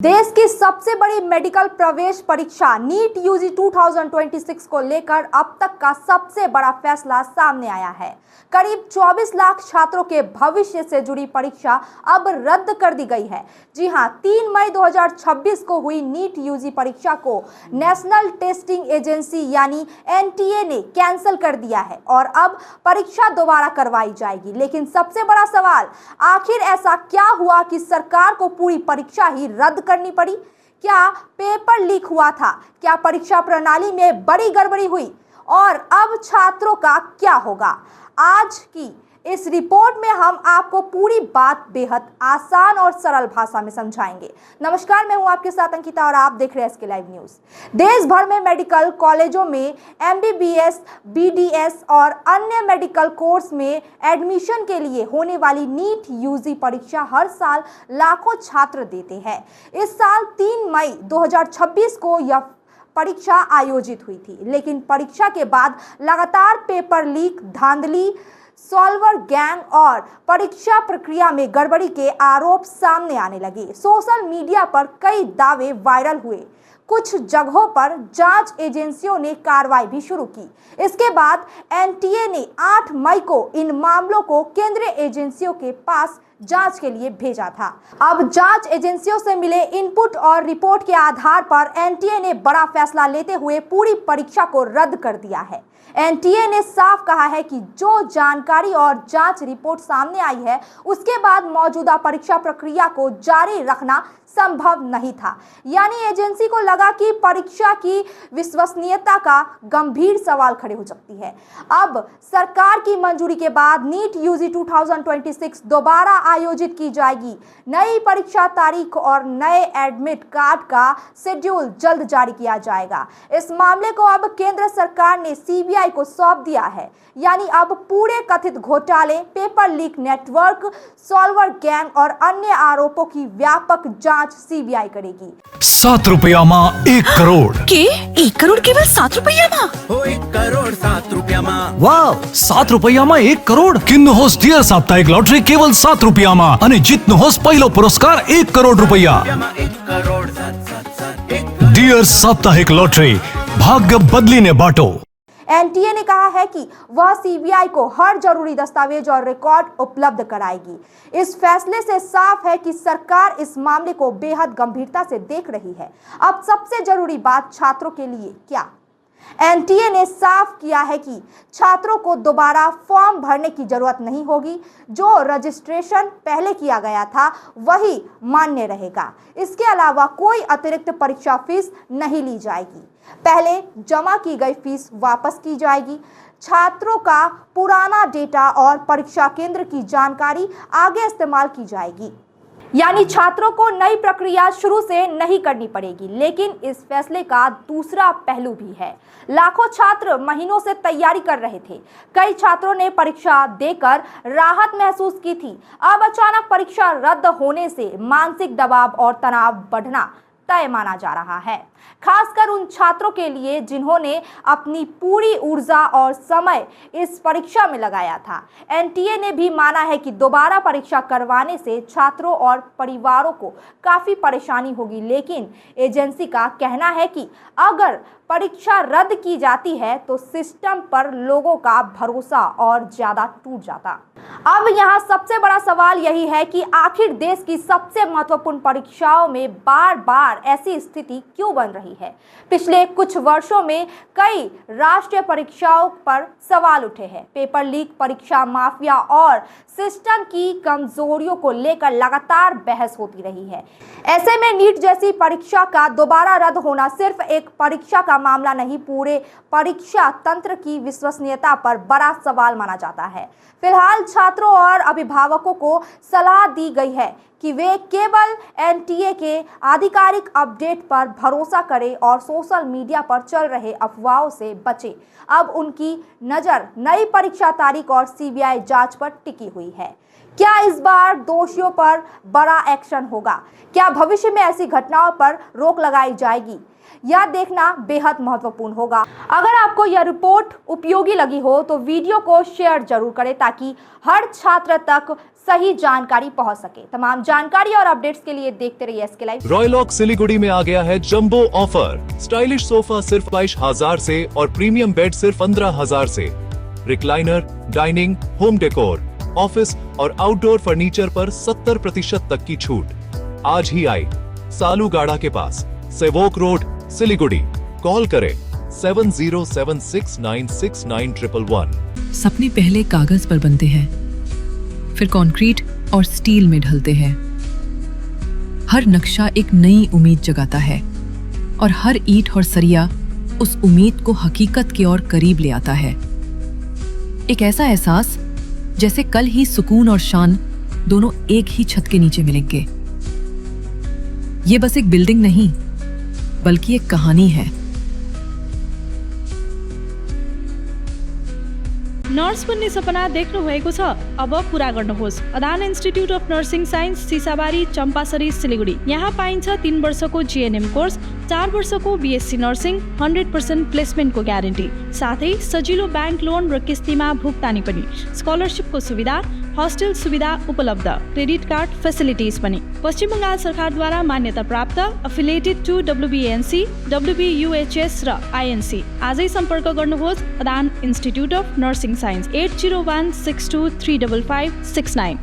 देश की सबसे बड़ी मेडिकल प्रवेश परीक्षा नीट यूजी 2026 को लेकर अब तक का सबसे बड़ा फैसला सामने आया है। करीब 24 लाख छात्रों के भविष्य से जुड़ी परीक्षा अब रद्द कर दी गई है। जी हां, 3 मई 2026 को हुई नीट यूजी परीक्षा को नेशनल टेस्टिंग एजेंसी यानी एनटीए ने कैंसिल कर दिया है और अब परीक्षा दोबारा करवाई जाएगी। लेकिन सबसे बड़ा सवाल, आखिर ऐसा क्या हुआ कि सरकार को पूरी परीक्षा ही रद्द करनी पड़ी? क्या पेपर लीक हुआ था? क्या परीक्षा प्रणाली में बड़ी गड़बड़ी हुई? और अब छात्रों का क्या होगा? आज की इस रिपोर्ट में हम आपको पूरी बात बेहद आसान और सरल भाषा में समझाएंगे। नमस्कार, मैं हूं आपके साथ अंकिता और आप देख रहे हैं एसके लाइव न्यूज। देश भर में मेडिकल कॉलेजों में एमबीबीएस, बीडीएस और अन्य मेडिकल कोर्स में एडमिशन के लिए होने वाली नीट यूजी परीक्षा हर साल लाखों छात्र देते हैं। इस साल 3 मई 2026 को यह परीक्षा आयोजित हुई थी, लेकिन परीक्षा के बाद लगातार पेपर लीक, धांधली, सॉल्वर गैंग और परीक्षा प्रक्रिया में गड़बड़ी के आरोप सामने आने लगे। सोशल मीडिया पर कई दावे वायरल हुए। कुछ जगहों पर जांच एजेंसियों ने कार्रवाई भी शुरू की। इसके बाद एनटीए ने 8 मई को इन मामलों को केंद्रीय एजेंसियों के पास जांच के लिए भेजा था। अब जांच एजेंसियों से मिले इनपुट और रिपोर्ट के आधार पर एनटीए ने बड़ा फैसला लेते हुए पूरी परीक्षा को रद्द कर दिया है। एनटीए ने साफ कहा है कि जो जानकारी और जांच रिपोर्ट सामने आई है, उसके बाद मौजूदा परीक्षा प्रक्रिया को जारी रखना संभव नहीं था। यानी एजेंसी को लगा कि परीक्षा की विश्वसनीयता का गंभीर सवाल खड़े हो सकती है। अब सरकार की मंजूरी के बाद नीट यूजी 2026 दोबारा आयोजित की जाएगी। नई परीक्षा तारीख और नए एडमिट कार्ड का शेड्यूल जल्द जारी किया जाएगा। इस मामले को अब केंद्र सरकार ने सीबीआई को सौंप दिया है। यानी अब पूरे कथित घोटाले, paper leak network, solver gang और अन्य आरोपों की व्यापक जांच सीबीआई करेगी। 7 रुपया में 1 करोड़ के 1 करोड़ केवल 7 रुपया में? 1 करोड़ 7 रुपया में। वाह, 7 रुपया में 1 करोड़ किन्नु होस डियर साप्ताहिक लॉटरी केवल 7 रुपया में અને જીતનો હોસ પહેલો પુરસ્કાર 1 કરોડ રૂપિયા। 1 करोड़ 7 डियर साप्ताहिक लॉटरी, भाग्य बदलीने बाटो। एनटीए ने कहा है कि वह सीबीआई को हर जरूरी दस्तावेज और रिकॉर्ड उपलब्ध कराएगी। इस फैसले से साफ है कि सरकार इस मामले को बेहद गंभीरता से देख रही है। अब सबसे जरूरी बात, छात्रों के लिए क्या? एनटीए ने साफ किया है कि छात्रों को दोबारा फॉर्म भरने की जरूरत नहीं होगी। जो रजिस्ट्रेशन पहले किया गया था वही मान्य रहेगा। इसके अलावा कोई अतिरिक्त परीक्षा फीस नहीं ली जाएगी। पहले जमा की गई फीस वापस की जाएगी। छात्रों का पुराना डेटा और परीक्षा केंद्र की जानकारी आगे इस्तेमाल की जाएगी। यानी छात्रों को नई प्रक्रिया शुरू से नहीं करनी पड़ेगी। लेकिन इस फैसले का दूसरा पहलू भी है। लाखों छात्र महीनों से तैयारी कर रहे थे। कई छात्रों ने परीक्षा देकर राहत महसूस की थी। अब अचानक परीक्षा रद्द होने से मानसिक दबाव और तनाव बढ़ना तय माना जा रहा है, खासकर उन छात्रों के लिए जिन्होंने अपनी पूरी ऊर्जा और समय इस परीक्षा में लगाया था। एनटीए ने भी माना है कि दोबारा परीक्षा करवाने से छात्रों और परिवारों को काफी परेशानी होगी। लेकिन एजेंसी का कहना है कि अगर परीक्षा रद्द की जाती है तो सिस्टम पर लोगों का भरोसा और ज्यादा टूट जाता। अब यहाँ सबसे बड़ा सवाल यही है कि आखिर देश की सबसे महत्वपूर्ण परीक्षाओं में बार बार ऐसी स्थिति क्यों बन रही है? पिछले कुछ वर्षों में कई राष्ट्रीय परीक्षाओं पर सवाल उठे हैं। पेपर लीक, परीक्षा माफिया और सिस्टम की कमजोरियों को लेकर लगातार बहस होती रही है। ऐसे में नीट जैसी परीक्षा का दोबारा रद्द होना सिर्फ एक परीक्षा का मामला नहीं, पूरे परीक्षा तंत्र की विश्वसनीयता पर बड़ा सवाल माना जाता है। फिलहाल छात्रों और अभिभावकों को सलाह दी गई है कि वे केवल एनटीए के आधिकारिक अपडेट पर भरोसा करें और सोशल मीडिया पर चल रहे अफवाहों से बचें। अब उनकी नज़र नई परीक्षा तारीख और सीबीआई जांच पर टिकी हुई है। क्या इस बार दोषियों पर बड़ा एक्शन होगा? क्या भविष्य में ऐसी घटनाओं पर रोक लगाई जाएगी? यह देखना बेहद महत्वपूर्ण होगा। अगर आपको यह रिपोर्ट उपयोगी लगी हो तो वीडियो को शेयर जरूर करें ताकि हर छात्र तक सही जानकारी पहुंच सके। तमाम जानकारी और अपडेट्स के लिए देखते रहिए SK लाइव। रॉयलॉक सिलीगुड़ी में आ गया है जंबो ऑफर। स्टाइलिश सोफा सिर्फ 22,000 से और प्रीमियम बेड सिर्फ 15,000 से। Recliner, dining, home decor, office और आउटडोर फर्नीचर पर 70% तक की छूट। आज ही आए सालूगाड़ा के पास, सेवोक रोड, सिलीगुड़ी। कॉल करें 7076969111। सपने पहले कागज पर बनते हैं, फिर कंक्रीट और स्टील में ढलते हैं। हर नक्शा एक नई उम्मीद जगाता है और हर ईंट और सरिया उस उम्मीद को हकीकत की ओर करीब ले आता है। एक ऐसा एहसास जैसे कल ही सुकून और शान दोनों एक ही छत के नीचे मिलेंगे। ये बस एक बिल्डिंग नहीं, बल्कि एक कहानी है। नर्स बन्ने सपना देख्नु भएको छ? अब पूरा गर्नुहोस्। Adan institute of nursing science, Sisabari, Champasari, Siliguri. यहाँ पाइन्छ 3 वर्षको GNM कोर्स, 4 वर्षको BSc नर्सिङ, 100% प्लेसमेन्टको ग्यारेन्टी, साथै सजिलो ब्याङ्क लोन र किस्तीमा भुक्तानी पनि। स्कलरसिपको सुविधा, हस्टेल सुविधा उपलब्ध, क्रेडिट कार्ड फेसिलिटिज पनि। पश्चिम बङ्गाल सरकारद्वारा मान्यता प्राप्त, एफिलिएटेड टु WBNC, WBUHS र INC। आजै सम्पर्क गर्नुहोस् Adan institute of nursing science 8016235569।